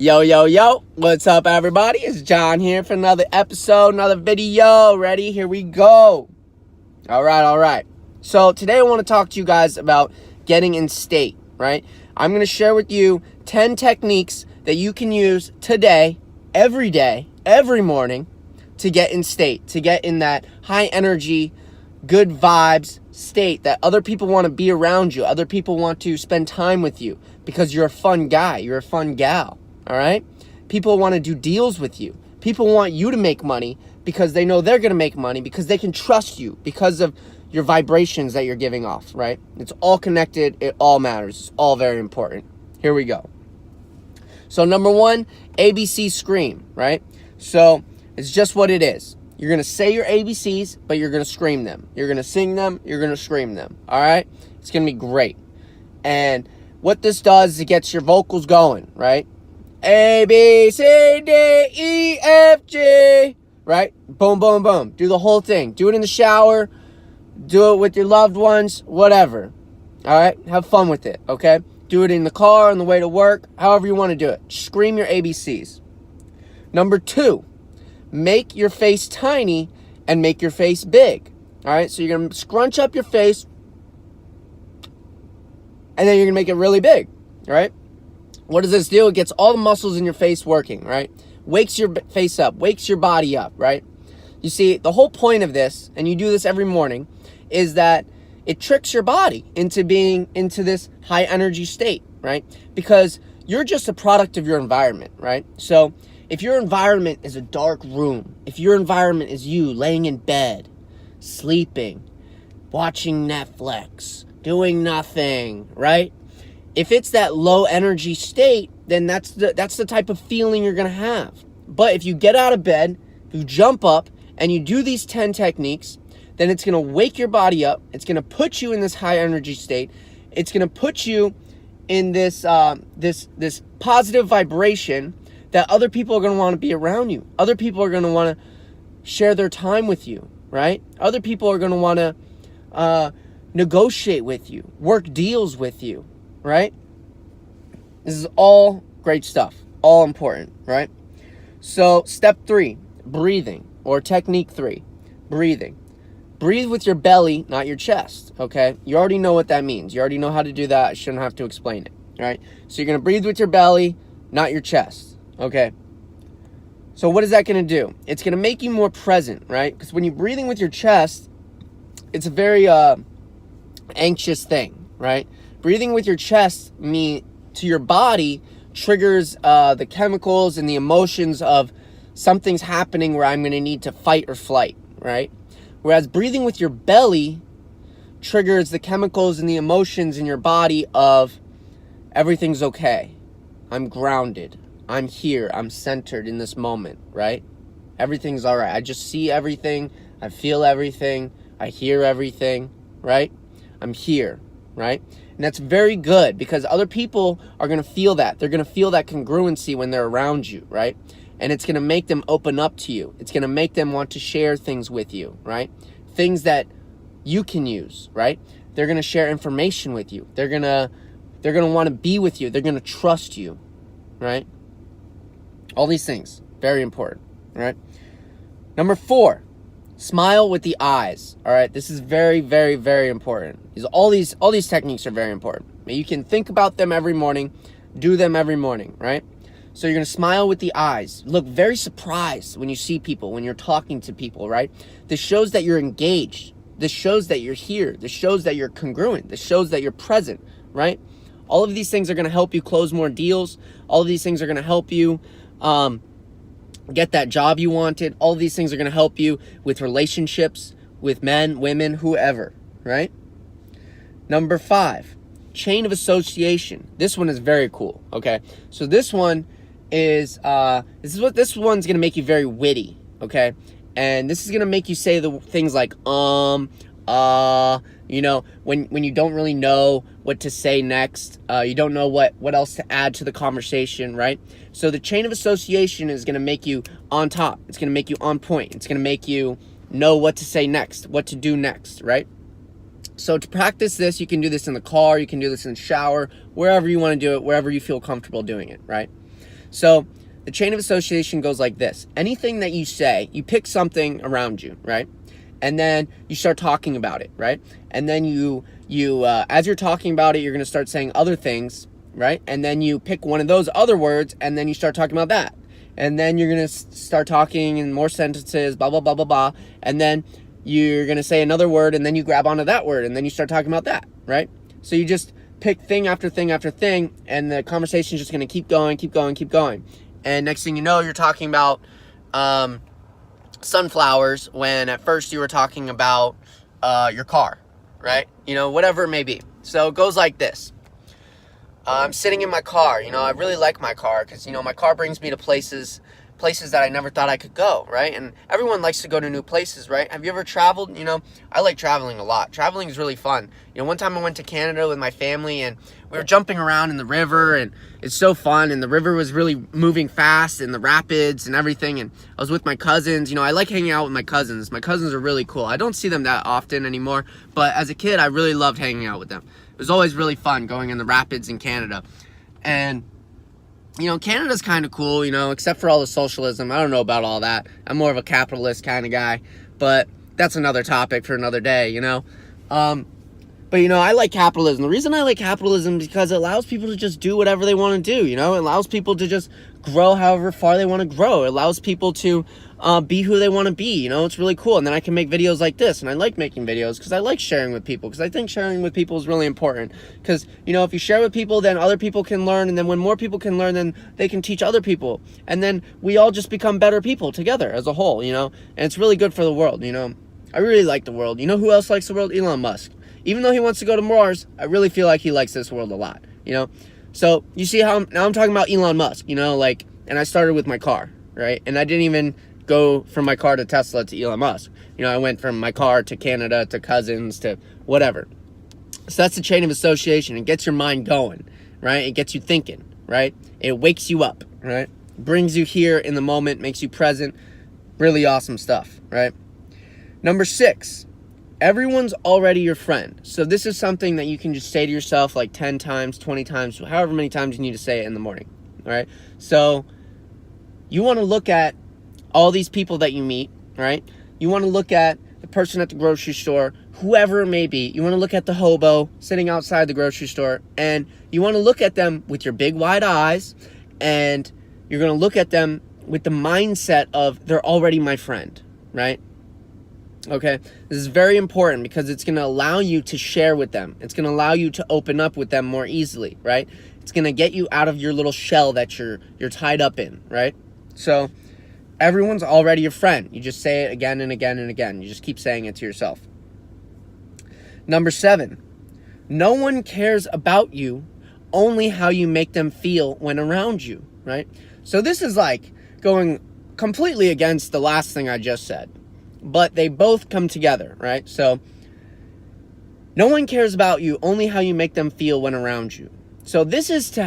Yo, yo, yo, what's up, everybody? It's John here for another episode, another video. Ready? Here we go. All right. So today I want to talk to you guys about getting in state, right? I'm going to share with you 10 techniques that you can use today, every morning, to get in state, to get in that high energy, good vibes state that other people want to be around you. Other people want to spend time with you because you're a fun guy, you're a fun gal. All right? People want to do deals with you. People want you to make money because they know they're going to make money because they can trust you because of your vibrations that you're giving off, right? It's all connected. It all matters. It's all very important. Here we go. So number one, ABC scream, right? So it's just what it is. You're going to say your ABCs, but you're going to scream them. You're going to sing them. You're going to scream them. All right? It's going to be great. And what this does is it gets your vocals going, right? A, B, C, D, E, F, G, right? Boom, boom, boom. Do the whole thing. Do it in the shower. Do it with your loved ones, whatever. All right? Have fun with it, okay? Do it in the car, on the way to work, however you want to do it. Scream your ABCs. Number two, make your face tiny and make your face big. All right? So you're going to scrunch up your face, and then you're going to make it really big, all right? What does this do? It gets all the muscles in your face working, right? Wakes your face up, wakes your body up, right? You see, the whole point of this, and you do this every morning, is that it tricks your body into being into this high energy state, right? Because you're just a product of your environment, right? So if your environment is a dark room, if your environment is you laying in bed, sleeping, watching Netflix, doing nothing, right? If it's that low energy state, then that's the type of feeling you're going to have. But if you get out of bed, you jump up, and you do these 10 techniques, then it's going to wake your body up. It's going to put you in this high energy state. It's going to put you in this this positive vibration that other people are going to want to be around you. Other people are going to want to share their time with you, right? Other people are going to want to negotiate with you, work deals with you. Right? This is all great stuff. All important, right? So, step 3, breathing, or technique 3, breathing. Breathe with your belly, not your chest, okay? You already know what that means. You already know how to do that. I shouldn't have to explain it, right? So, you're going to breathe with your belly, not your chest, okay? So, what is that going to do? It's going to make you more present, right? Because when you're breathing with your chest, it's a very anxious thing, right? Breathing with your chest to your body triggers the chemicals and the emotions of something's happening where I'm going to need to fight or flight, right? Whereas breathing with your belly triggers the chemicals and the emotions in your body of everything's okay. I'm grounded. I'm here. I'm centered in this moment, right? Everything's all right. I just see everything. I feel everything. I hear everything, right? I'm here, right? And that's very good because other people are going to feel that. They're going to feel that congruency when they're around you, right? And it's going to make them open up to you. It's going to make them want to share things with you, right? Things that you can use, right? They're going to share information with you. They're going to want to be with you. They're going to trust you, right? All these things, very important, right? Number 4. Smile with the eyes. All right, this is very, very, very important. All these techniques are very important. You can think about them every morning, do them every morning, right? So you're gonna smile with the eyes. Look very surprised when you see people, when you're talking to people, right? This shows that you're engaged. This shows that you're here. This shows that you're congruent. This shows that you're present, right? All of these things are gonna help you close more deals. All of these things are gonna help you get that job you wanted. All of these things are going to help you with relationships, with men, women, whoever, right? Number 5, chain of association. This one is very cool, okay? So this one is, this one's going to make you very witty, okay? And this is going to make you say the things like, you know, when you don't really know what to say next, you don't know what else to add to the conversation, right? So the chain of association is going to make you on top. It's going to make you on point. It's going to make you know what to say next, what to do next, right? So to practice this, you can do this in the car, you can do this in the shower, wherever you want to do it, wherever you feel comfortable doing it, right? So the chain of association goes like this. Anything that you say, you pick something around you, right? And then you start talking about it, right? And then you as you're talking about it, you're going to start saying other things, right? And then you pick one of those other words, and then you start talking about that. And then you're going to start talking in more sentences, blah, blah, blah, blah, blah. And then you're going to say another word, and then you grab onto that word, and then you start talking about that, right? So you just pick thing after thing after thing, and the conversation is just going to keep going, keep going, keep going. And next thing you know, you're talking about sunflowers when at first you were talking about your car, right? You know, whatever it may be. So it goes like this. I'm sitting in my car. You know, I really like my car because, you know, my car brings me to places that I never thought I could go, right? And everyone likes to go to new places, right? Have you ever traveled? You know, I like traveling a lot. Traveling is really fun. You know, one time I went to Canada with my family, and we were jumping around in the river, and it's so fun, and the river was really moving fast, and the rapids and everything, and I was with my cousins. You know, I like hanging out with my cousins. My cousins are really cool. I don't see them that often anymore, but as a kid, I really loved hanging out with them. It was always really fun going in the rapids in Canada. And you know, Canada's kind of cool, you know, except for all the socialism. I don't know about all that. I'm more of a capitalist kind of guy, but that's another topic for another day, you know. But, you know, I like capitalism. The reason I like capitalism is because it allows people to just do whatever they want to do, you know. It allows people to just grow however far they want to grow. It allows people to be who they want to be, you know. It's really cool. And then I can make videos like this, and I like making videos because I like sharing with people, because I think sharing with people is really important. Because, you know, if you share with people, then other people can learn, and then when more people can learn, then they can teach other people. And then we all just become better people together as a whole, you know. And it's really good for the world, you know. I really like the world. You know who else likes the world? Elon Musk. Even though he wants to go to Mars, I really feel like he likes this world a lot, you know? So, you see how now I'm talking about Elon Musk, you know, like, and I started with my car, right? And I didn't even go from my car to Tesla to Elon Musk. You know, I went from my car to Canada to cousins to whatever. So that's the chain of association. It gets your mind going, right? It gets you thinking, right? It wakes you up, right? Brings you here in the moment, makes you present. Really awesome stuff, right? Number 6. Everyone's already your friend. So this is something that you can just say to yourself like 10 times, 20 times, however many times you need to say it in the morning. All right. So you want to look at all these people that you meet, right? You want to look at the person at the grocery store, whoever it may be. You want to look at the hobo sitting outside the grocery store, and you want to look at them with your big wide eyes, and you're going to look at them with the mindset of they're already my friend, right? Okay, this is very important because it's going to allow you to share with them. It's going to allow you to open up with them more easily, right? It's going to get you out of your little shell that you're tied up in, right? So everyone's already your friend. You just say it again and again and again. You just keep saying it to yourself. Number 7, no one cares about you, only how you make them feel when around you, right? So this is like going completely against the last thing I just said. But they both come together, right? So no one cares about you, only how you make them feel when around you. So this is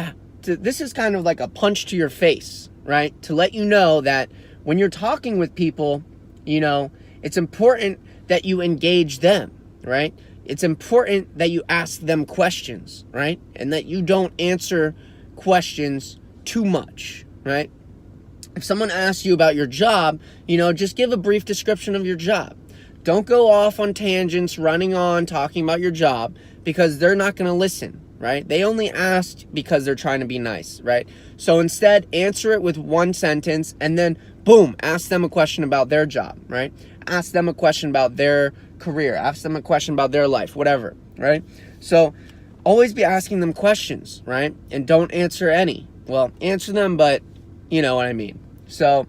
this is kind of like a punch to your face, right? To let you know that when you're talking with people, you know, it's important that you engage them, right? It's important that you ask them questions, right? And that you don't answer questions too much, right? If someone asks you about your job, you know, just give a brief description of your job. Don't go off on tangents, running on, talking about your job, because they're not going to listen, right? They only asked because they're trying to be nice, right? So instead, answer it with one sentence, and then, boom, ask them a question about their job, right? Ask them a question about their career. Ask them a question about their life, whatever, right? So always be asking them questions, right? And don't answer any. Well, answer them, but you know what I mean. So,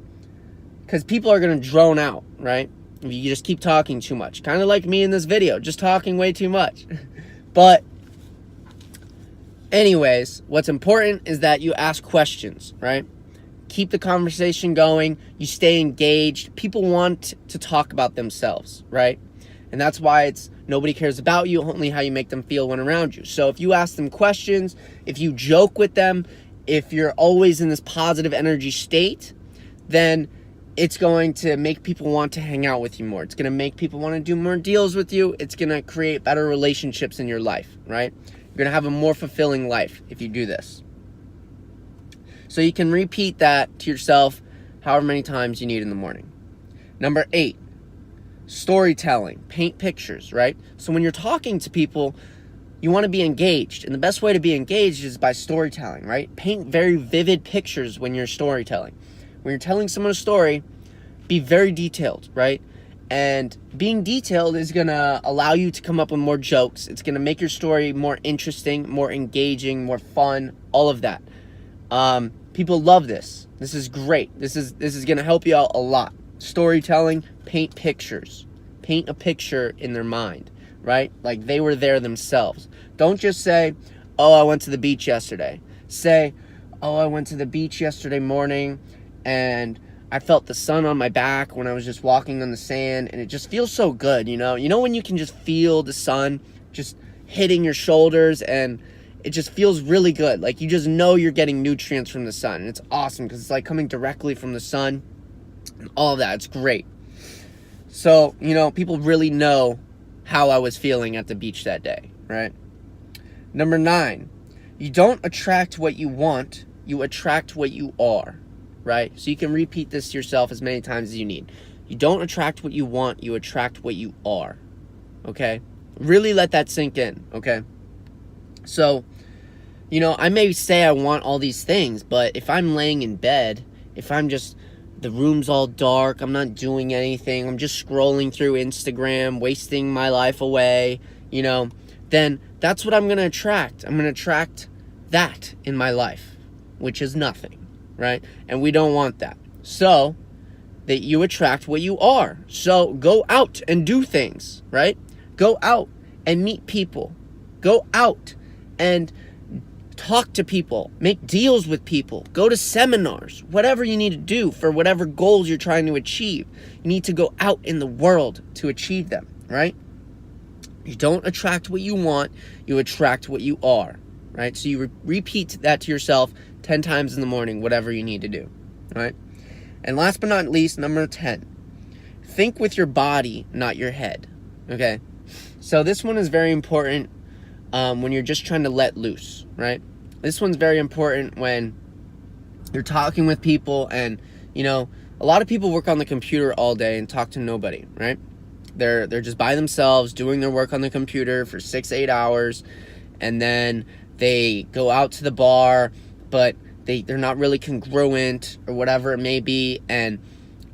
because people are going to drone out, right? If you just keep talking too much. Kind of like me in this video, just talking way too much. But anyways, what's important is that you ask questions, right? Keep the conversation going. You stay engaged. People want to talk about themselves, right? And that's why it's nobody cares about you, only how you make them feel when around you. So if you ask them questions, if you joke with them, if you're always in this positive energy state, then it's going to make people want to hang out with you more. It's going to make people want to do more deals with you. It's going to create better relationships in your life, right? You're going to have a more fulfilling life if you do this. So you can repeat that to yourself however many times you need in the morning. Number 8, storytelling. Paint pictures, right? So when you're talking to people, you want to be engaged. And the best way to be engaged is by storytelling, right? Paint very vivid pictures when you're storytelling. When you're telling someone a story, be very detailed, right? And being detailed is going to allow you to come up with more jokes. It's going to make your story more interesting, more engaging, more fun, all of that. People love this. This is great. This is going to help you out a lot. Storytelling, paint pictures. Paint a picture in their mind, right? Like they were there themselves. Don't just say, oh, I went to the beach yesterday. Say, oh, I went to the beach yesterday morning and I felt the sun on my back when I was just walking on the sand, and it just feels so good, you know? You know when you can just feel the sun just hitting your shoulders, and it just feels really good. Like you just know you're getting nutrients from the sun, and it's awesome because it's like coming directly from the sun and all of that. It's great. So, you know, people really know how I was feeling at the beach that day, right? Number 9, you don't attract what you want, you attract what you are. Right? So you can repeat this to yourself as many times as you need. You don't attract what you want, you attract what you are. Okay? Really let that sink in, okay? So, you know, I may say I want all these things, but if I'm laying in bed, if I'm just, the room's all dark, I'm not doing anything, I'm just scrolling through Instagram, wasting my life away, you know, then that's what I'm going to attract. I'm going to attract that in my life, which is nothing. Right? And we don't want that. So that you attract what you are. So go out and do things, right? Go out and meet people. Go out and talk to people. Make deals with people. Go to seminars. Whatever you need to do for whatever goals you're trying to achieve. You need to go out in the world to achieve them, right? You don't attract what you want. You attract what you are, right? So you repeat that to yourself 10 times in the morning, whatever you need to do, right? And last but not least, number 10, think with your body, not your head, okay? So this one is very important when you're just trying to let loose, right? This one's very important when you're talking with people and, you know, a lot of people work on the computer all day and talk to nobody, right? They're just by themselves doing their work on the computer for 6-8 hours, and then they go out to the bar, but they're not really congruent or whatever it may be, and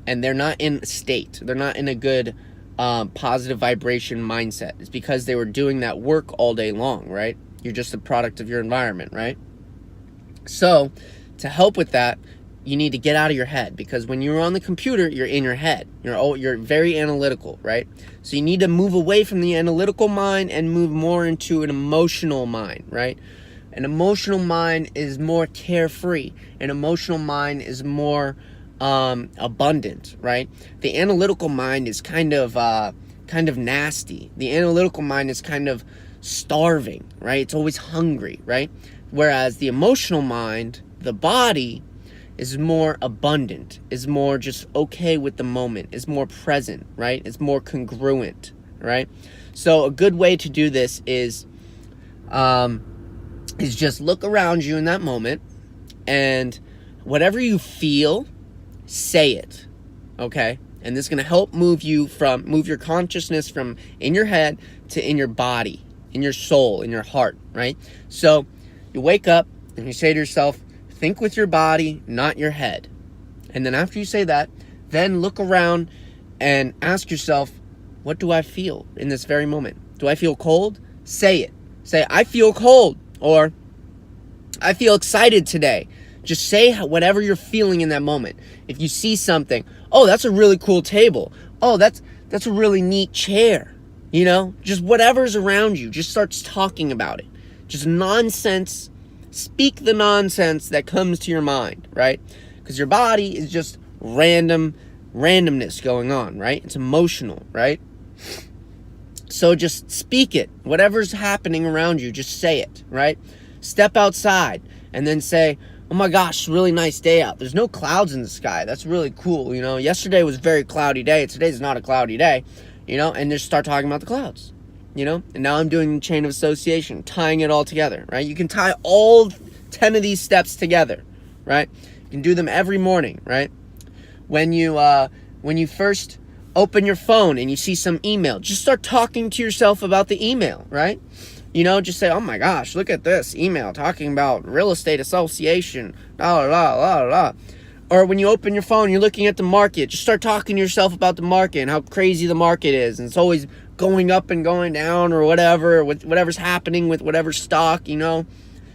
they're not in a state. They're not in a good positive vibration mindset. It's because they were doing that work all day long, right? You're just a product of your environment, right? So to help with that, you need to get out of your head, because when you're on the computer, you're in your head. You're very analytical, right? So you need to move away from the analytical mind and move more into an emotional mind, right? An emotional mind is more carefree. An emotional mind is more abundant, right? The analytical mind is kind of nasty. The analytical mind is kind of starving, right? It's always hungry, right? Whereas the emotional mind, the body, is more abundant, is more just okay with the moment, is more present, right? It's more congruent, right? So a good way to do this is just look around you in that moment, and whatever you feel, say it, okay? And this is going to help move your consciousness from in your head to in your body, in your soul, in your heart, right? So you wake up and you say to yourself, think with your body, not your head. And then after you say that, then look around and ask yourself, what do I feel in this very moment? Do I feel cold? Say it. Say, I feel cold. Or, I feel excited today. Just say whatever you're feeling in that moment. If you see something, oh, that's a really cool table. Oh, that's a really neat chair. You know, just whatever's around you, just starts talking about it. Just nonsense. Speak the nonsense that comes to your mind, right? Because your body is just randomness going on, right? It's emotional, right? So just speak it. Whatever's happening around you, just say it, right? Step outside and then say, oh my gosh, really nice day out. There's no clouds in the sky. That's really cool, you know? Yesterday was a very cloudy day. Today's not a cloudy day, you know? And just start talking about the clouds, you know? And now I'm doing the chain of association, tying it all together, right? You can tie all 10 of these steps together, right? right? You can do them every morning, right? When you first open your phone and you see some email, just start talking to yourself about the email, right? You know, just say, oh my gosh, look at this email talking about real estate association, la la la la. Or when you open your phone, you're looking at the market, just start talking to yourself about the market and how crazy the market is. And it's always going up and going down or whatever, with whatever's happening with whatever stock, you know.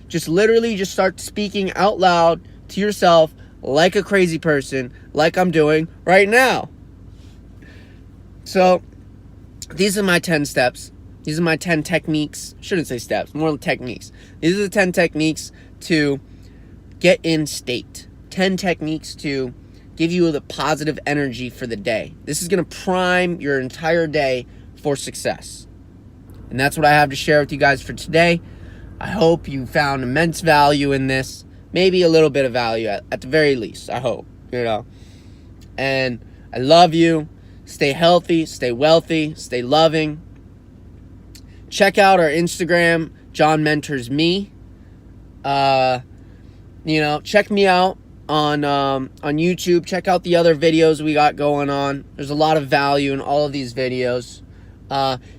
Just literally just start speaking out loud to yourself like a crazy person, like I'm doing right now. So these are my 10 steps. These are my 10 techniques. Shouldn't say steps, more techniques. These are the 10 techniques to get in state. 10 techniques to give you the positive energy for the day. This is going to prime your entire day for success. And that's what I have to share with you guys for today. I hope you found immense value in this. Maybe a little bit of value at the very least, I hope, you know. And I love you. Stay healthy, stay wealthy, stay loving. Check out our Instagram, John Mentors Me. You know, check me out on YouTube. Check out the other videos we got going on. There's a lot of value in all of these videos.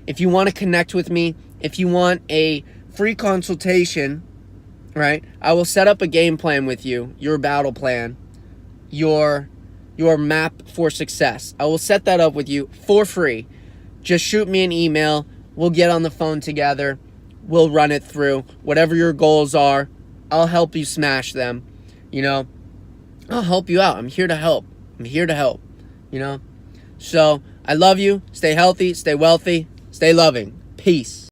If you want to connect with me, if you want a free consultation, right, I will set up a game plan with you, your battle plan, your map for success. I will set that up with you for free. Just shoot me an email. We'll get on the phone together. We'll run it through. Whatever your goals are, I'll help you smash them. You know, I'll help you out. I'm here to help. I'm here to help. You know, so I love you. Stay healthy. Stay wealthy. Stay loving. Peace.